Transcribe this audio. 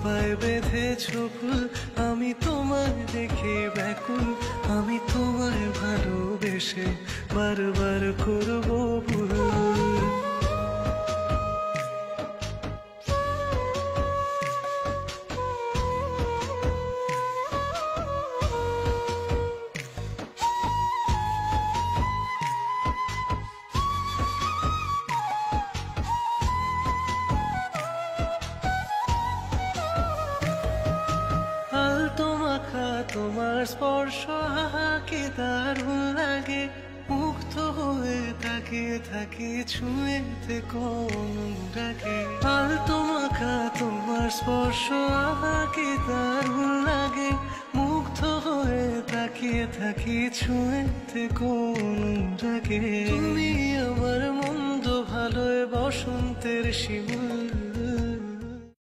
পায়ে বেঁধেছ ফুল, আমি তোমায় দেখে ব্যাকুল, আমি তোমায় ভালোবেসে বারবার করবো ভুল। আলতো মাখা তোমার স্পর্শ আহাকে দারুণ লাগে, মুগ্ধ হয়ে তাকিয়ে থাকি ছুঁয়েতে কোন ডাকে। আলতো মাখা তোমার স্পর্শ আহাকে দারুণ লাগে, মুগ্ধ হয়ে তাকিয়ে থাকি ছুঁয়েতে কোন ডাকে। তুমি আমার মন্দ ভালোয় বসন্তের শিমুল,